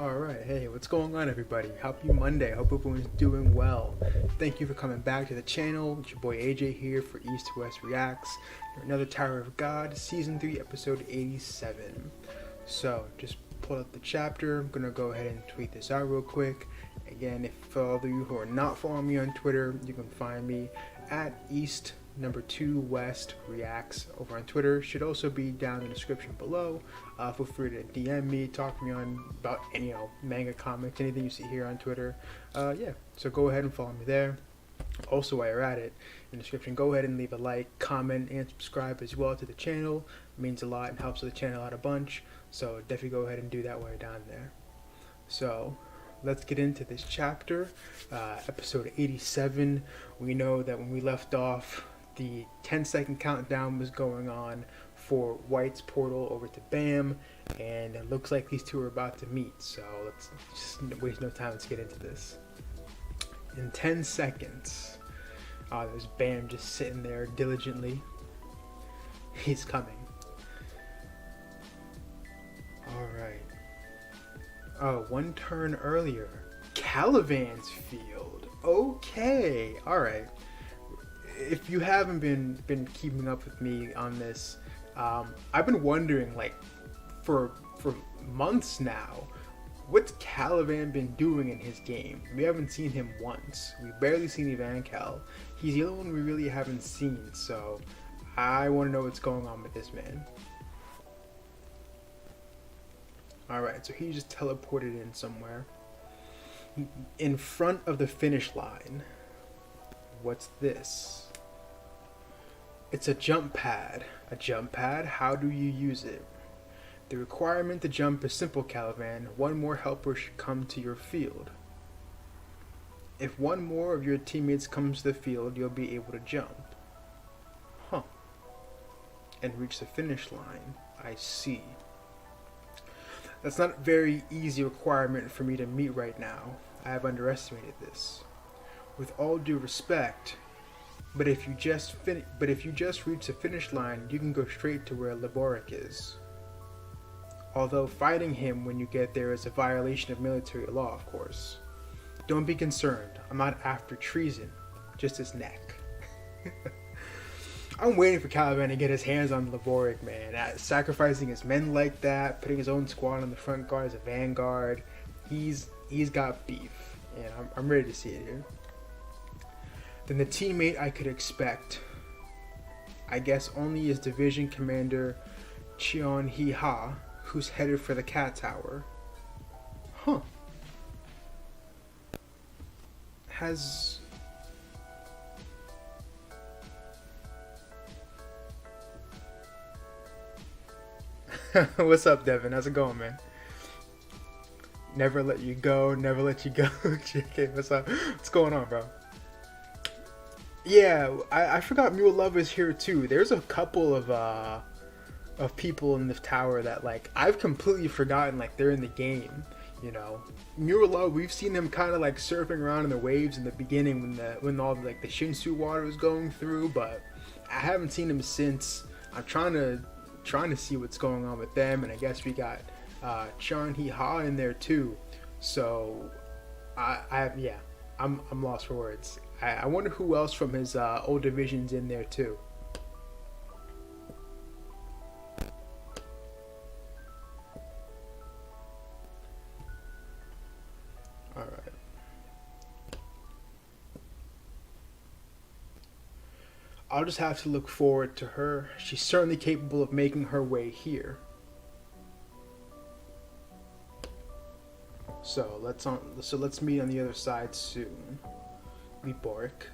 Alright, hey, what's going on everybody? Happy Monday, hope everyone's doing well. Thank you for coming back to the channel. It's your boy AJ here for East to West Reacts. Another Tower of God, Season 3, Episode 87. So, just pull up the chapter. I'm going to go ahead and tweet this out real quick. Again, if for all of you who are not following me on Twitter, you can find me at East2 West Reacts over on Twitter. Should also be down in the description below. Feel free to DM me, talk to me on about any manga, comics, anything you see here on Twitter. Yeah, so go ahead and follow me there. Also, while you're at it, in the description, go ahead and leave a like, comment, and subscribe as well to the channel. It means a lot and helps the channel out a bunch. So definitely go ahead and do that while you're down there. So let's get into this chapter, episode 87. We know that when we left off, the 10-second countdown was going on for White's portal over to Bam, and it looks like these two are about to meet. So let's just waste no time. Let's get into this. In 10 seconds, there's Bam just sitting there diligently. He's coming. All right. Oh, one turn earlier. Calivan's field. Okay. All right. If you haven't been keeping up with me on this, I've been wondering, like, for months now, what's Calivan been doing in his game? We haven't seen him once. We've barely seen Evancal. He's the only one we really haven't seen, so I want to know what's going on with this man. Alright, so he just teleported in somewhere. In front of the finish line. What's this? It's a jump pad. A jump pad? How do you use it? The requirement to jump is simple, Calivan. One more helper should come to your field. If one more of your teammates comes to the field, you'll be able to jump. Huh. And reach the finish line. I see. That's not a very easy requirement for me to meet right now. I have underestimated this. With all due respect, but if you just reach the finish line, you can go straight to where Leboric is. Although fighting him when you get there is a violation of military law, of course. Don't be concerned. I'm not after treason, just his neck. I'm waiting for Calivan to get his hands on Leboric, man. Sacrificing his men like that, putting his own squad on the front guard as a vanguard. He's got beef, and I'm ready to see it here. Then the teammate I could expect, I guess, only is Division Commander Cheon Hee Ha, who's headed for the Cat Tower. Huh. What's up, Devin? How's it going, man? Never let you go, never let you go. JK, what's up? What's going on, bro? Yeah, I forgot Mule Love is here too. There's a couple of people in the tower that, like, I've completely forgotten, like, they're in the game, you know. Mule Love, we've seen them kind of like surfing around in the waves in the beginning when all the, like, the Shinsu water was going through, but I haven't seen them since. I'm trying to see what's going on with them, and I guess we got Cheon Hee Ha in there too. So I'm lost for words. I wonder who else from his old division's in there too. All right. I'll just have to look forward to her. She's certainly capable of making her way here. So let's meet on the other side soon. Leboric.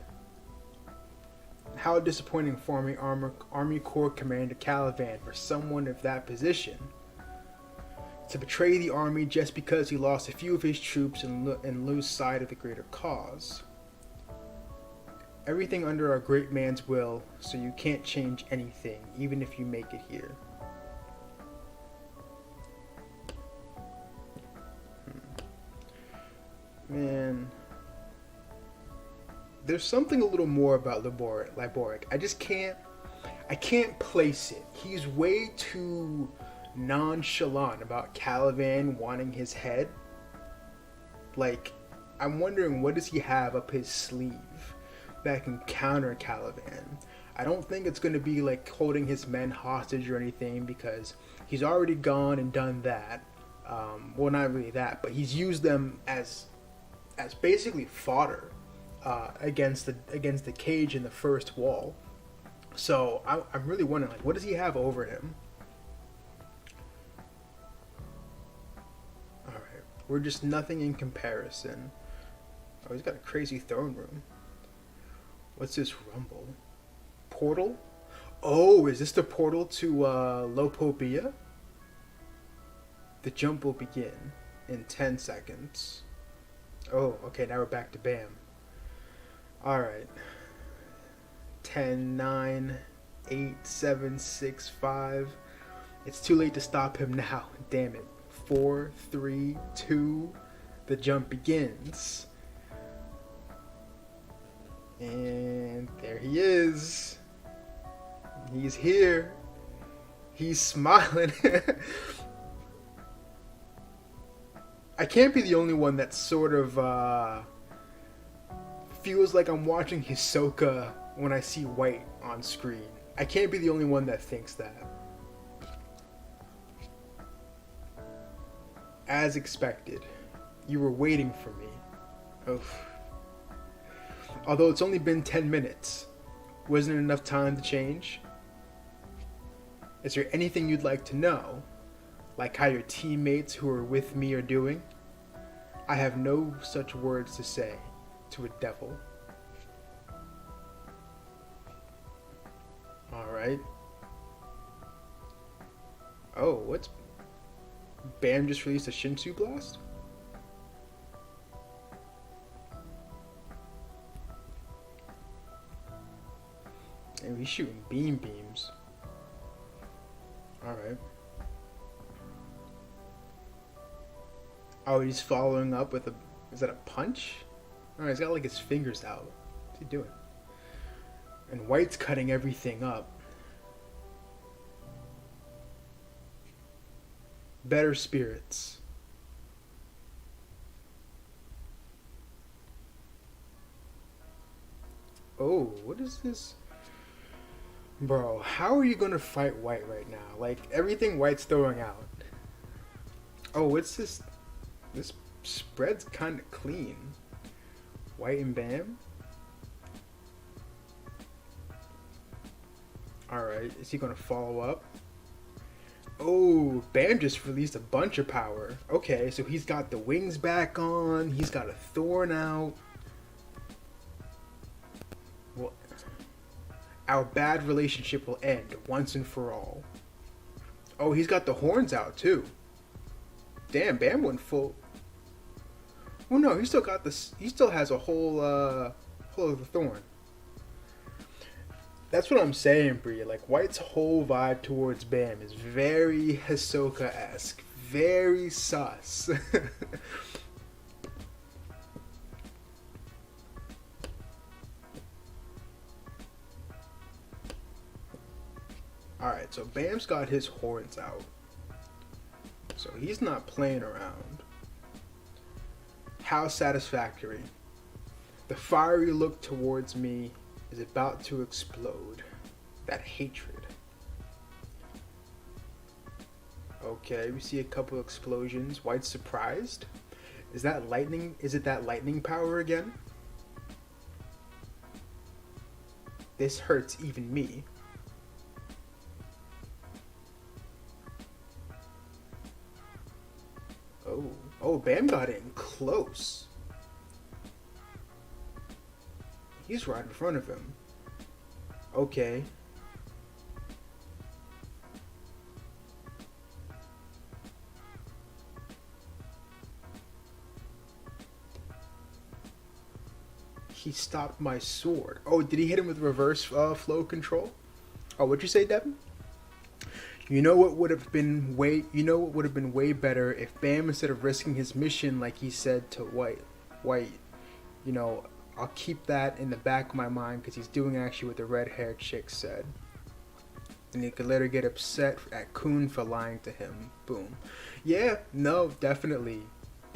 How disappointing for Army Corps Commander Calivan for someone of that position. To betray the army just because he lost a few of his troops and lose sight of the greater cause. Everything under our great man's will, so you can't change anything, even if you make it here. Man, there's something a little more about Leboric. I can't place it. He's way too nonchalant about Calivan wanting his head. Like, I'm wondering, what does he have up his sleeve that can counter Caliban? I don't think it's going to be like holding his men hostage or anything, because he's already gone and done that. Well, not really that, but he's used them as basically fodder against the cage in the first wall. So I'm really wondering, like, what does he have over him? All right, we're just nothing in comparison. Oh, he's got a crazy throne room. What's this rumble? Portal? Oh, is this the portal to Lopopia? The jump will begin in 10 seconds. Oh, okay, now we're back to Bam. Alright. 10, 9, 8, 7, 6, 5. It's too late to stop him now. Damn it. 4, 3, 2. The jump begins. And there he is. He's here. He's smiling. I can't be the only one that sort of feels like I'm watching Hisoka when I see White on screen. I can't be the only one that thinks that. As expected, you were waiting for me. Oof. Although it's only been 10 minutes, wasn't it enough time to change? Is there anything you'd like to know? Like how your teammates who are with me are doing? I have no such words to say to a devil. Alright. Oh, what's... Bam just released a Shinsu Blast? And he's shooting beams. Alright. Oh, he's following up with a... Is that a punch? Oh, he's got like his fingers out. What's he doing? And White's cutting everything up. Better spirits. Oh, what is this? Bro, how are you gonna fight White right now? Like, everything White's throwing out. Oh, what's this? This spread's kind of clean. White and Bam? Alright, is he gonna follow up? Oh, Bam just released a bunch of power. Okay, so he's got the wings back on. He's got a thorn out. Well, our bad relationship will end once and for all. Oh, he's got the horns out too. Damn, Bam went full. Oh no, he still got this. He still has a whole of the thorn. That's what I'm saying, Bree. Like, White's whole vibe towards Bam is very Hisoka-esque, very sus. Alright, so Bam's got his horns out. So he's not playing around. How satisfactory. The fiery look towards me is about to explode. That hatred. Okay, we see a couple explosions. White's surprised. Is that lightning? Is it that lightning power again? This hurts even me. Oh, Bam got in close. He's right in front of him. Okay. He stopped my sword. Oh, did he hit him with reverse flow control? Oh, what'd you say, Devin? You know what would have been way better if Bam, instead of risking his mission like he said to White, you know, I'll keep that in the back of my mind because he's doing actually what the red-haired chick said. And he could later get upset at Kun for lying to him. Boom. Yeah, no, definitely.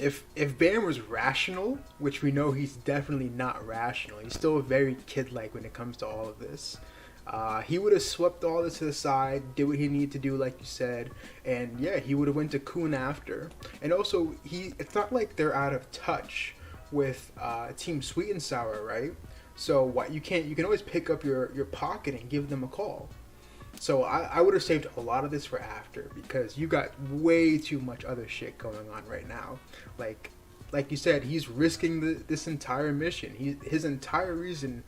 if Bam was rational, which we know he's definitely not rational, he's still very kid-like when it comes to all of this. He would have swept all this to the side, did what he needed to do, like you said, and yeah, he would have went to Khun after. And also, it's not like they're out of touch with Team Sweet and Sour, right? So what you can always pick up your pocket and give them a call. So I would have saved a lot of this for after, because you got way too much other shit going on right now. Like you said, he's risking this entire mission. His entire reason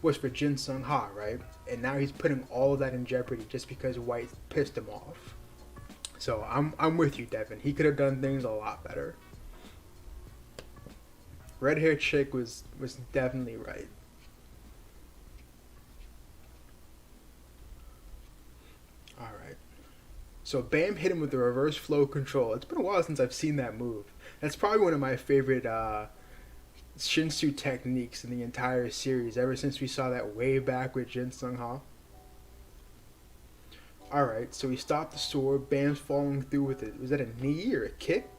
was for Jin Sung Ha, right? And now he's putting all of that in jeopardy just because White pissed him off. So I'm with you, Devin. He could have done things a lot better. Red haired chick was definitely right. Alright. So Bam hit him with the reverse flow control. It's been a while since I've seen that move. That's probably one of my favorite Shinsu techniques in the entire series, ever since we saw that way back with Jin Sung Ha. Alright, so he stopped the sword. Bam's following through with it. Was that a knee or a kick?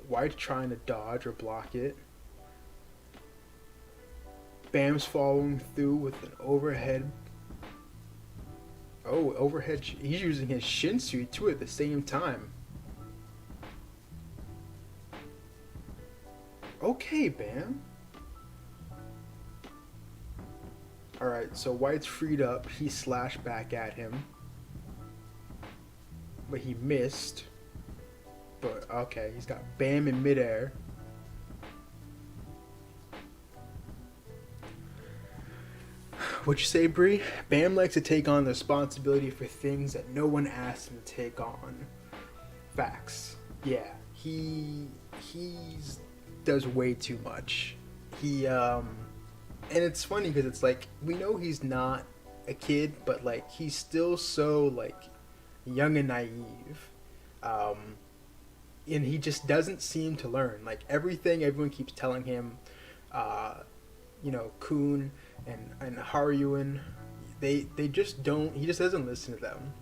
White trying to dodge or block it. Bam's following through with an overhead. Oh, overhead. He's using his Shinsu too at the same time. Okay, Bam. Alright, so White's freed up. He slashed back at him. But he missed. But, okay, he's got Bam in midair. What'd you say, Bree? Bam likes to take on the responsibility for things that no one asked him to take on. Facts. Yeah, he's does way too much. And it's funny because it's like, we know he's not a kid, but like he's still so like young and naive, and he just doesn't seem to learn. Like everything everyone keeps telling him, Khun and Haryuin, they just don't. He just doesn't listen to them.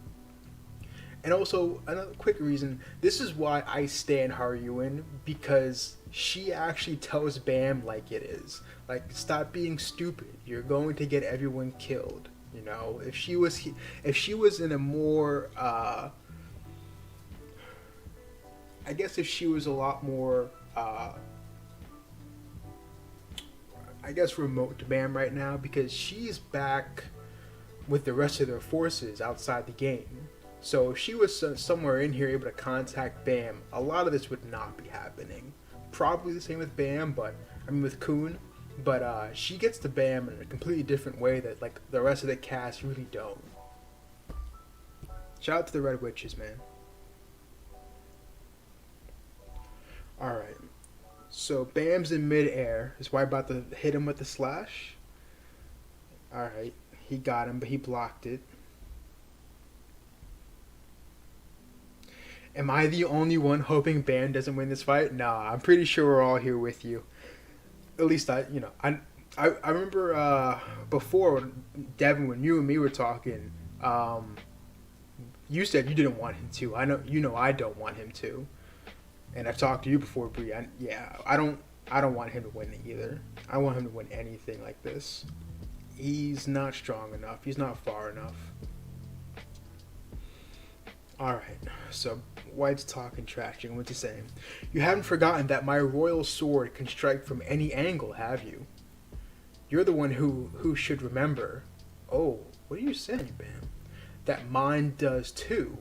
And also, another quick reason, this is why I stan Haryuin, because she actually tells Bam like it is. Like, stop being stupid. You're going to get everyone killed. You know, if she was in a more, I guess if she was a lot more, remote to Bam right now, because she's back with the rest of their forces outside the game. So if she was somewhere in here able to contact Bam, a lot of this would not be happening. Probably the same with Bam, with Khun, but she gets to Bam in a completely different way that like the rest of the cast really don't. Shout out to the Red Witches, man. Alright. So Bam's in midair. Is White about to hit him with the slash? Alright. He got him, but he blocked it. Am I the only one hoping Bam doesn't win this fight? Nah, I'm pretty sure we're all here with you. At least I remember before, Devin, when you and me were talking, you said you didn't want him to. I know I don't want him to. And I've talked to you before, Bree. I don't want him to win either. I want him to win anything like this. He's not strong enough. He's not far enough. Alright, so White's talking trash. What's he saying? You haven't forgotten that my royal sword can strike from any angle, have you? You're the one who should remember. Oh, what are you saying, Bam? That mine does too.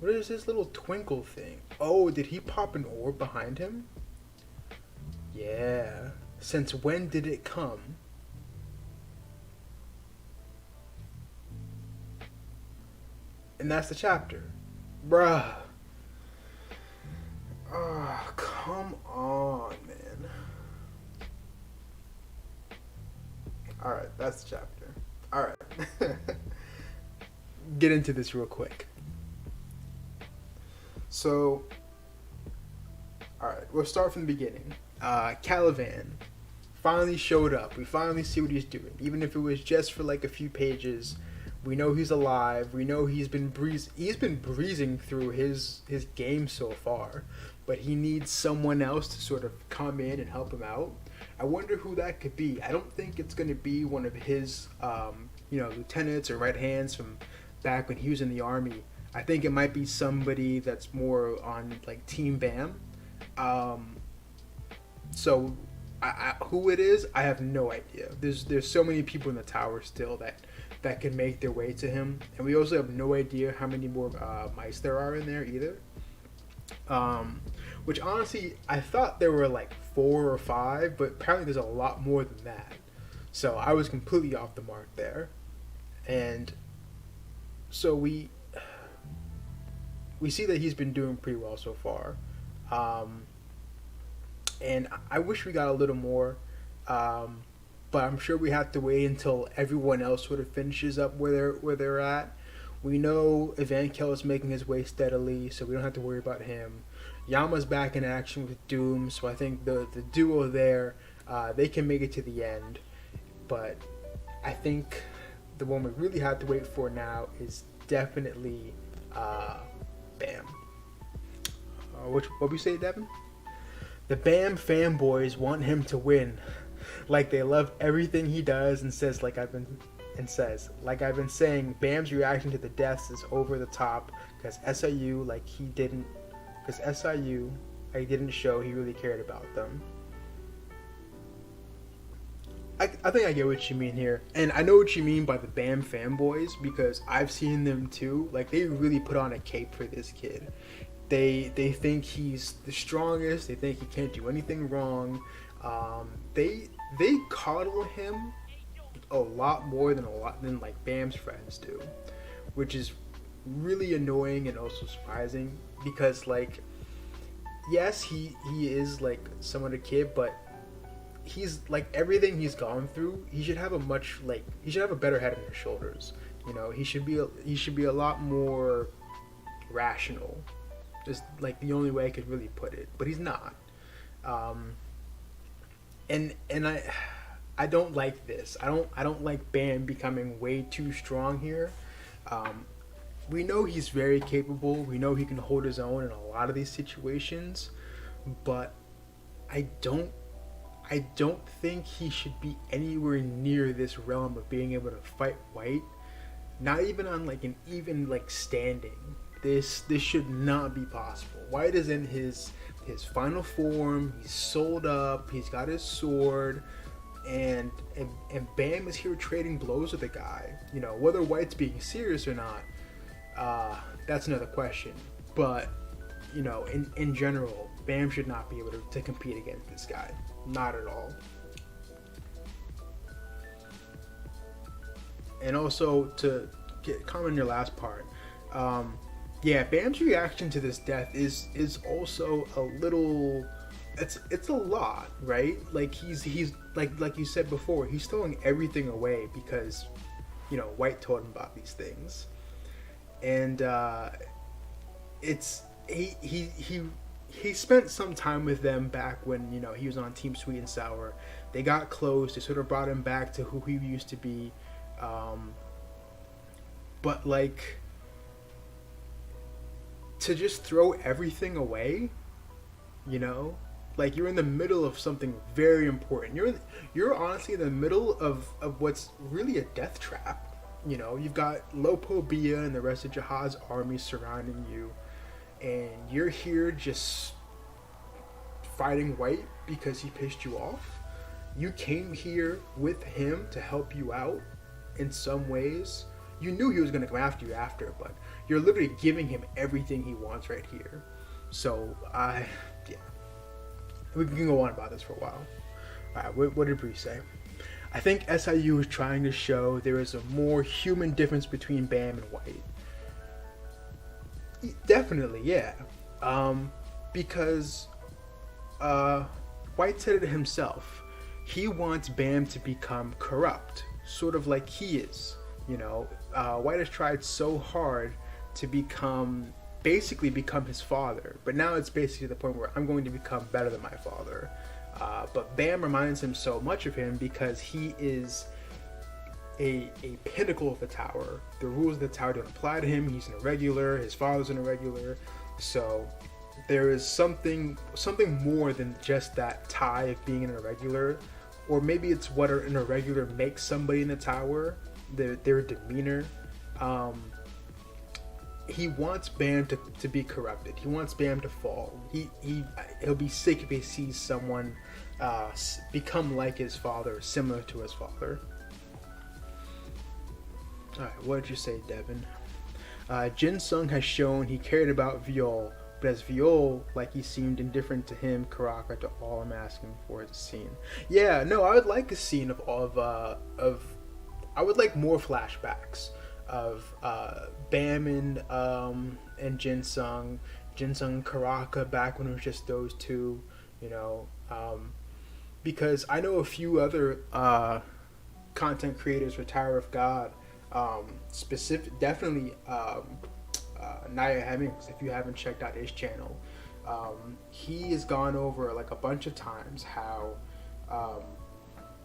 What is this little twinkle thing? Oh, did he pop an orb behind him? Yeah. Since when did it come? And that's the chapter. Bruh. Oh, come on, man. Alright, that's the chapter. Alright. Get into this real quick. So, alright, we'll start from the beginning. Calivan finally showed up. We finally see what he's doing. Even if it was just for like a few pages, We know he's alive. We know he's been breezing through his game so far, but he needs someone else to sort of come in and help him out. I wonder who that could be. I don't think it's going to be one of his lieutenants or right hands from back when he was in the army. I think it might be somebody that's more on like Team Bam. So who it is, I have no idea. There's so many people in the tower still that can make their way to him, and we also have no idea how many more mice there are in there either. Which honestly, I thought there were like 4 or 5, but apparently there's a lot more than that. So I was completely off the mark there, and so we see that he's been doing pretty well so far. And I wish we got a little more, but I'm sure we have to wait until everyone else sort of finishes up where they're at. We know Evankel is making his way steadily, so we don't have to worry about him. Yama's back in action with Doom, so I think the duo there, they can make it to the end. But I think the one we really have to wait for now is definitely Bam. What we say, Devin? The Bam fanboys want him to win, like they love everything he does, and says like I've been saying, Bam's reaction to the deaths is over the top because SIU didn't show he really cared about them. I think I get what you mean here, and I know what you mean by the Bam fanboys because I've seen them too. Like they really put on a cape for this kid. They think he's the strongest. They think he can't do anything wrong. They coddle him a lot more than like Bam's friends do, which is really annoying and also surprising because like yes, he is like somewhat a kid, but he's like everything he's gone through, he should have a better head on his shoulders. You know, he should be a lot more rational. Just like the only way I could really put it, but he's not. And I don't like this. I don't like Bam becoming way too strong here. We know he's very capable. We know he can hold his own in a lot of these situations, but I don't think he should be anywhere near this realm of being able to fight White. Not even on like an even like standing. This should not be possible. White is in his final form. He's sold up. He's got his sword, and Bam is here trading blows with the guy. You know, whether White's being serious or not, that's another question. But you know, in general, Bam should not be able to compete against this guy. Not at all. And also to comment on your last part. Yeah, Bam's reaction to this death is also a little. It's a lot, right? Like he's like you said before, he's throwing everything away because, you know, White told him about these things, and he spent some time with them back when, you know, he was on Team Sweet and Sour. They got close. They sort of brought him back to who he used to be, but like. To just throw everything away, you know, like you're in the middle of something very important. You're honestly in the middle of what's really a death trap. You know, you've got Lopo Bia and the rest of Jahad's army surrounding you, and you're here just fighting White because he pissed you off. You came here with him to help you out in some ways. You knew he was going to come after you after, but you're literally giving him everything he wants right here. So, yeah. We can go on about this for a while. Alright, what did Bree say? I think SIU is trying to show there is a more human difference between Bam and White. Definitely, yeah. Because White said it himself. He wants Bam to become corrupt, sort of like he is. You know, White has tried so hard to basically become his father, but now it's basically the point where I'm going to become better than my father. But Bam reminds him so much of him because he is a pinnacle of the tower. The rules of the tower don't apply to him. He's an irregular. His father's an irregular. So there is something more than just that tie of being an irregular, or maybe it's what an irregular makes somebody in the tower, their demeanor. He wants Bam to be corrupted. He wants Bam to fall. He'll be sick if he sees someone become like his father, similar to his father. Alright, what did you say, Devin? Jin Sung has shown he cared about Viol, but as Viol, like he seemed indifferent to him, Karaka, to all I'm asking for is a scene. Yeah, no, I would like a scene of I would like more flashbacks of Bam and Jin Sung and Karaka back when it was just those two, you know, because I know a few other content creators for Tower of God. Definitely Naya Hemmings, if you haven't checked out his channel, he has gone over like a bunch of times how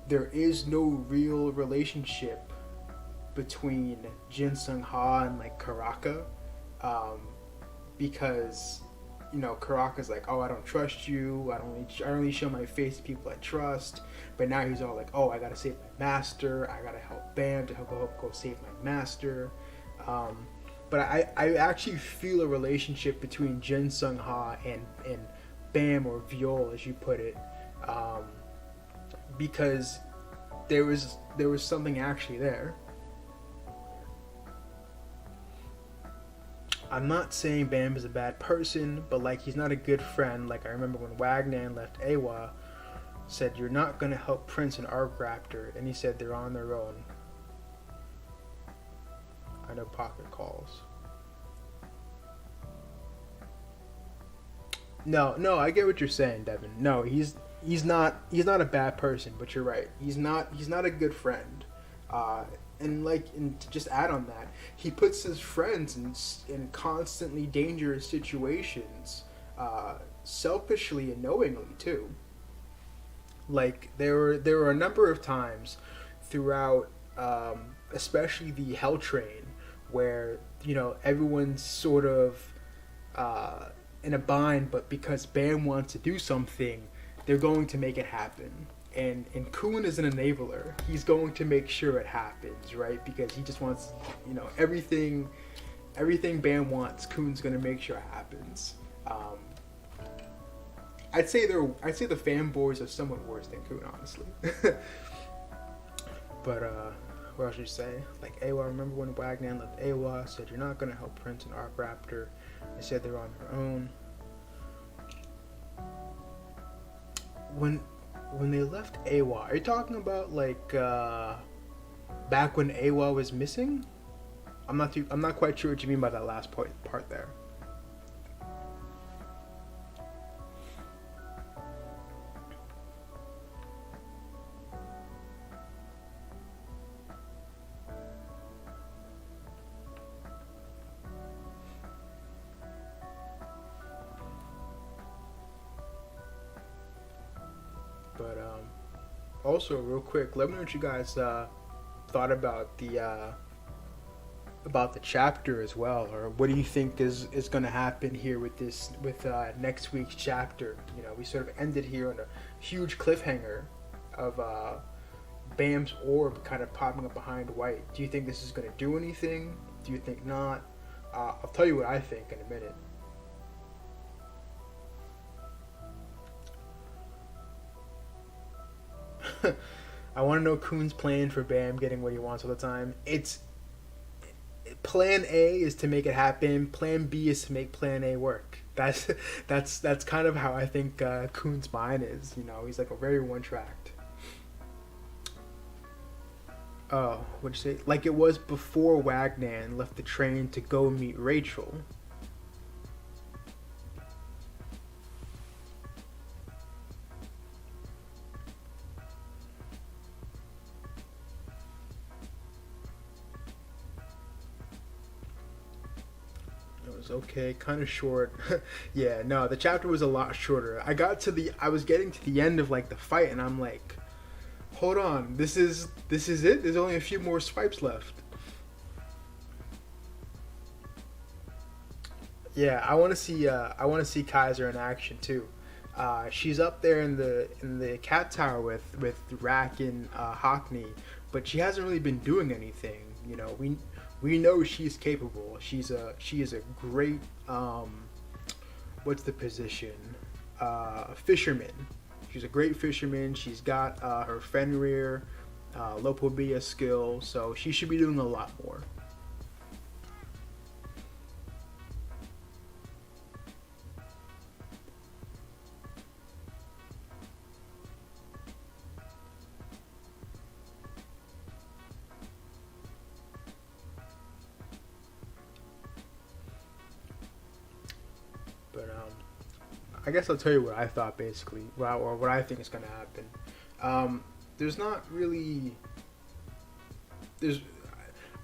there is no real relationship between Jin Sung Ha and like Karaka, because, you know, Karaka's like, oh, I don't trust you, I don't really show my face to people I trust. But now he's all like, oh, I gotta save my master, I gotta help Bam to help go save my master. But I actually feel a relationship between Jin Sung Ha and Bam, or Viol as you put it, because there was something actually there. I'm not saying Bam is a bad person, but like, he's not a good friend. Like, I remember when Wagner left Awa, said, you're not going to help Prince and Arc Raptor, and he said they're on their own. I know Pocket calls. No, I get what you're saying, Devin. No, he's not a bad person, but you're right. He's not a good friend. And to just add on that, he puts his friends in constantly dangerous situations, selfishly and knowingly too. Like, there were a number of times throughout, especially the Hell Train, where, you know, everyone's sort of in a bind, but because Bam wants to do something, they're going to make it happen. And Khun is an enabler. He's going to make sure it happens, right? Because he just wants, you know, everything Bam wants, Khun's going to make sure it happens. I'd say the fanboys are somewhat worse than Khun, honestly. But what else should you say? Like, Awa, remember when Wagner left Awa, said you're not going to help Prince and Arc Raptor. They said they're on their own. When they left Awa, are you talking about like back when Awa was missing? I'm not quite sure what you mean by that last part there. But also, real quick, let me know what you guys thought about the chapter as well, or what do you think is going to happen here with next week's chapter? You know, we sort of ended here on a huge cliffhanger of Bam's orb kind of popping up behind White. Do you think this is going to do anything? Do you think not? I'll tell you what I think in a minute. I want to know Khun's plan for Bam getting what he wants all the time. It's plan A is to make it happen. Plan B is to make plan A work. That's kind of how I think Khun's mind is. You know, he's like a very one-tracked. Oh, what'd you say? Like it was before Wagner left the train to go meet Rachel. Okay, kind of short. Yeah, no, the chapter was a lot shorter. I was getting to the end of like the fight, and I'm like, hold on. This is it. There's only a few more swipes left. Yeah, I want to see Kaiser in action too. She's up there in the cat tower with Rack and Hockney, but she hasn't really been doing anything. You know, we know she's capable. She is a great what's the position? Fisherman. She's a great fisherman. She's got her Fenrir, Lopobia skill, so she should be doing a lot more. But I guess I'll tell you what I thought basically, or what I think is going to happen. There's not really, there's,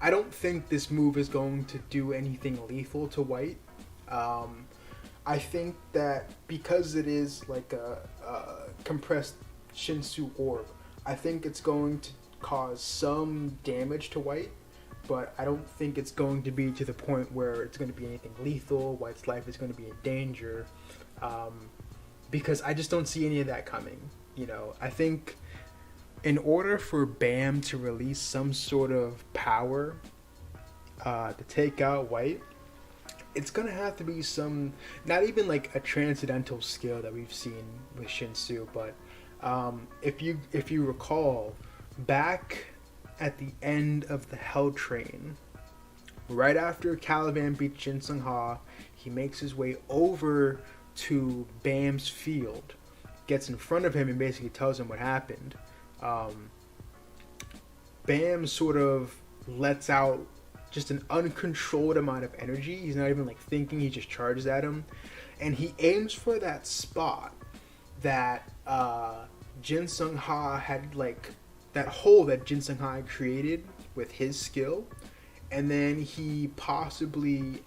I don't think this move is going to do anything lethal to White. I think that because it is like a compressed Shinsu orb, I think it's going to cause some damage to White, but I don't think it's going to be to the point where it's going to be anything lethal. White's life is going to be in danger, because I just don't see any of that coming. You know, I think in order for Bam to release some sort of power to take out White, it's gonna have to be some, not even like a transcendental skill that we've seen with Shinsu, but if you recall, back at the end of the Hell Train, right after Caliban beats Jin Sung Ha, he makes his way over to Bam's field, gets in front of him and basically tells him what happened. Bam sort of lets out just an uncontrolled amount of energy. He's not even like thinking, he just charges at him. And he aims for that spot that Jin Sung Ha had, like that hole that Jin Sung Ha created with his skill. And then he possibly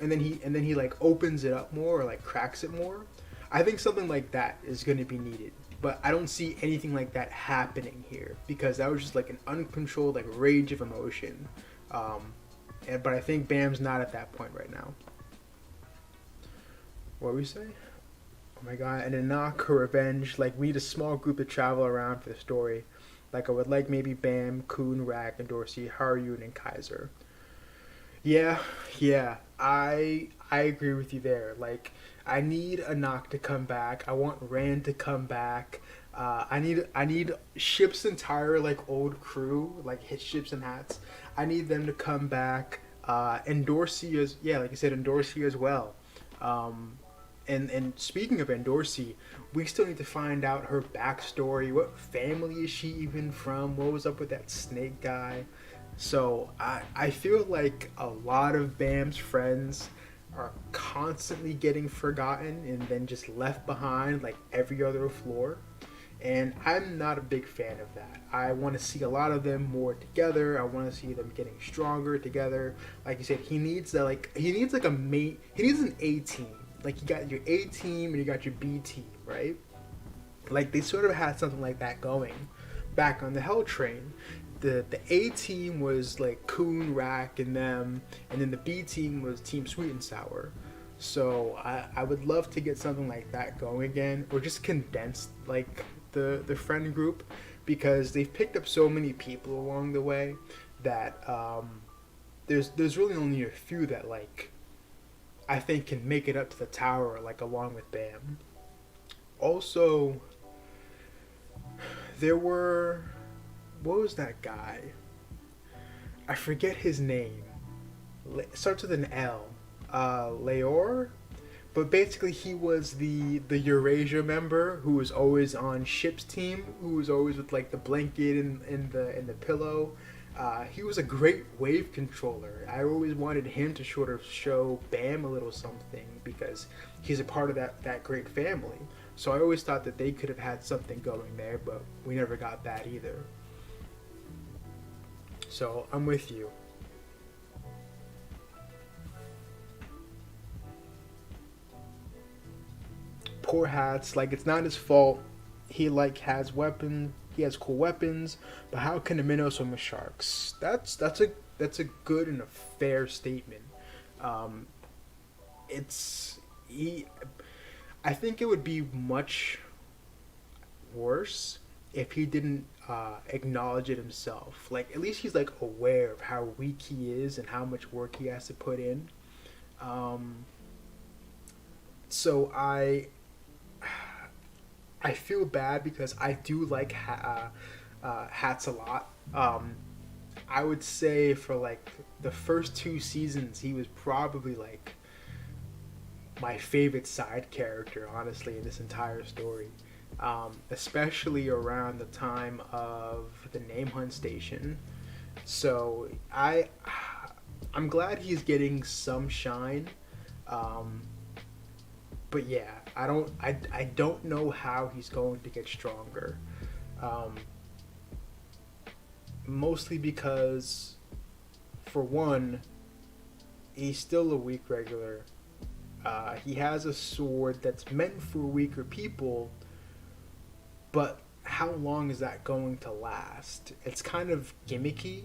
and then he like opens it up more, or like cracks it more. I think something like that is going to be needed, but I don't see anything like that happening here, because that was just like an uncontrolled like rage of emotion. But I think Bam's not at that point right now. What do we say? Oh my god! And Anak, her revenge. Like, we need a small group to travel around for the story. Like, I would like maybe Bam, Kun, Rack, and Dorsey, Haryun, and Kaiser. Yeah, I agree with you there. Like, I need Anak to come back. I want Rand to come back. I need Ship's entire like old crew, like his Ships and Hats. I need them to come back. And Dorsey is, yeah, like you said, and Dorsey as well. And speaking of Dorsey, we still need to find out her backstory. What family is she even from? What was up with that snake guy? So I feel like a lot of Bam's friends are constantly getting forgotten and then just left behind like every other floor. And I'm not a big fan of that. I want to see a lot of them more together. I want to see them getting stronger together. Like you said, he needs an A team. Like, you got your A team and you got your B team, right? Like, they sort of had something like that going back on the Hell Train. The A team was like Kun, Rack, and them, and then the B team was Team Sweet and Sour. So I would love to get something like that going again, or just condense like the friend group, because they've picked up so many people along the way that there's really only a few that like I think can make it up to the tower, like along with Bam. Also, there were, what was that guy? I forget his name. It starts with an L. Leor? But basically he was the Eurasia member who was always on Ship's team, who was always with like the blanket and the pillow. He was a great wave controller. I always wanted him to sort of show Bam a little something, because he's a part of that great family. So I always thought that they could have had something going there, but we never got that either. So I'm with you. Poor Hats, like, it's not his fault. he like has weapon. He has cool weapons, but how can a minnow swim with sharks? That's a good and a fair statement. Um, it's he. I think it would be much worse if he didn't acknowledge it himself. Like at least he's like aware of how weak he is and how much work he has to put in. Um, so I feel bad because I do like Hats a lot. I would say for like the first two seasons, he was probably like my favorite side character, honestly, in this entire story. Especially around the time of the Name Hunt station. So I'm glad he's getting some shine. Um, but yeah, I don't know how he's going to get stronger. Um, Mostly because, for one, he's still a weak regular. He has a sword that's meant for weaker people, but how long is that going to last? It's kind of gimmicky,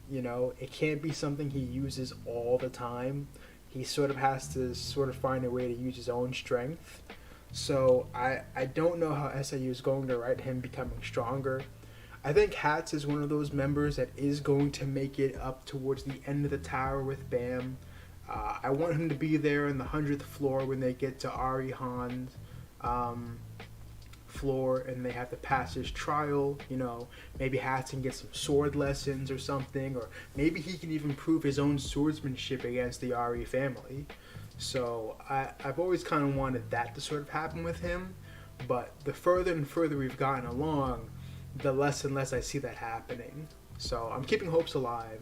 you know. It can't be something he uses all the time. He sort of has to sort of find a way to use his own strength. So I don't know how SIU is going to write him becoming stronger. I think Hats is one of those members that is going to make it up towards the end of the tower with Bam. I want him to be there in the 100th floor when they get to Ari Han's floor and they have to pass his trial. You know, maybe Hats can get some sword lessons or something, or maybe he can even prove his own swordsmanship against the Ari family. So I've always kind of wanted that to sort of happen with him, but the further and further we've gotten along, the less and less I see that happening. So I'm keeping hopes alive,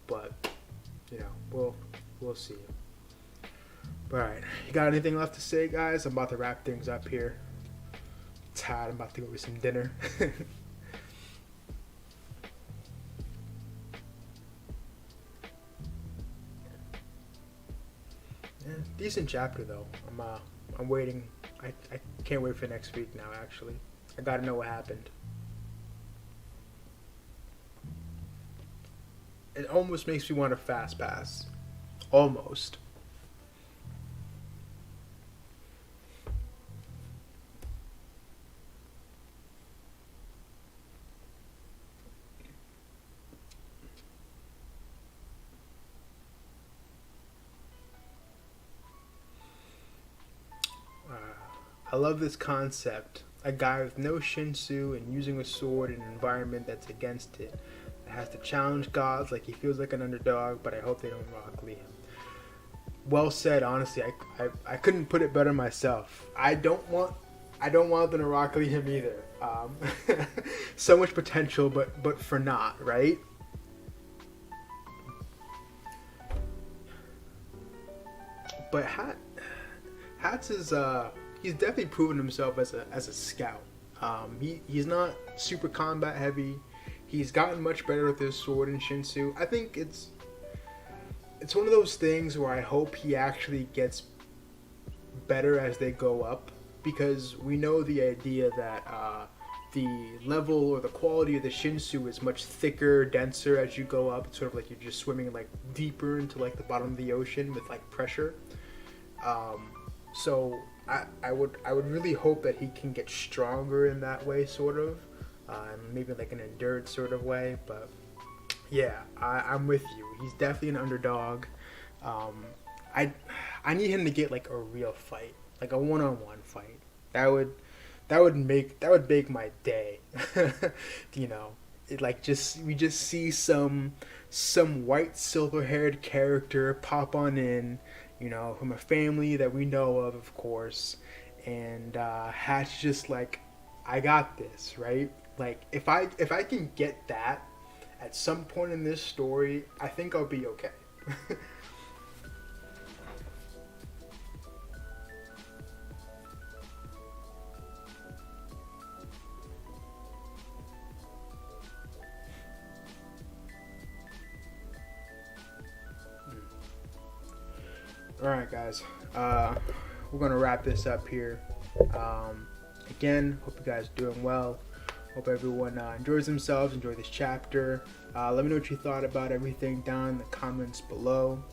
but you know, we'll see. All right, you got anything left to say, guys? I'm about to wrap things up here. Tired. I'm about to go get some dinner. Yeah, decent chapter though. I'm waiting. I can't wait for next week now. Actually, I gotta know what happened. It almost makes me want to fast pass. Almost. Uh, I love this concept. A guy with no Shinsu and using a sword in an environment that's against it. That has to challenge gods like he feels like an underdog, but I hope they don't Rock Lee him. Well said, honestly. I couldn't put it better myself. I don't want them to Rock Lee him either. So much potential, but for not, right? But Hats is he's definitely proven himself as a scout. He's not super combat heavy. He's gotten much better with his sword and Shinsu. I think it's one of those things where I hope he actually gets better as they go up, because we know the idea that the level or the quality of the Shinsu is much thicker, denser as you go up. It's sort of like you're just swimming like deeper into like the bottom of the ocean with like pressure. So I would really hope that he can get stronger in that way, sort of, maybe like an endured sort of way. But yeah, I'm with you. He's definitely an underdog. I need him to get like a real fight, like a one-on-one fight. That would make my day. You know, we just see some white silver-haired character pop on in, you know, from a family that we know of course, and Hatch just like, I got this, right? Like if I can get that at some point in this story, I think I'll be okay. All right, guys. We're gonna wrap this up here. again, hope you guys are doing well. Hope everyone enjoys themselves, enjoy this chapter. Let me know what you thought about everything down in the comments below.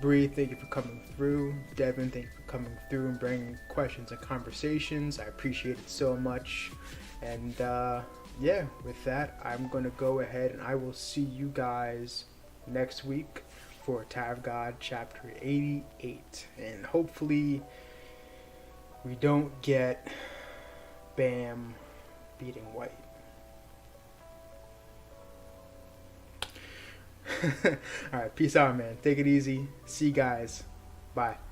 Bree, thank you for coming through. Devin, thank you for coming through and bringing questions and conversations. I appreciate it so much. And yeah, with that, I'm going to go ahead and I will see you guys next week for Tower of God chapter 88. And hopefully we don't get Bam beating White. Alright, peace out, man. Take it easy. See you guys. Bye.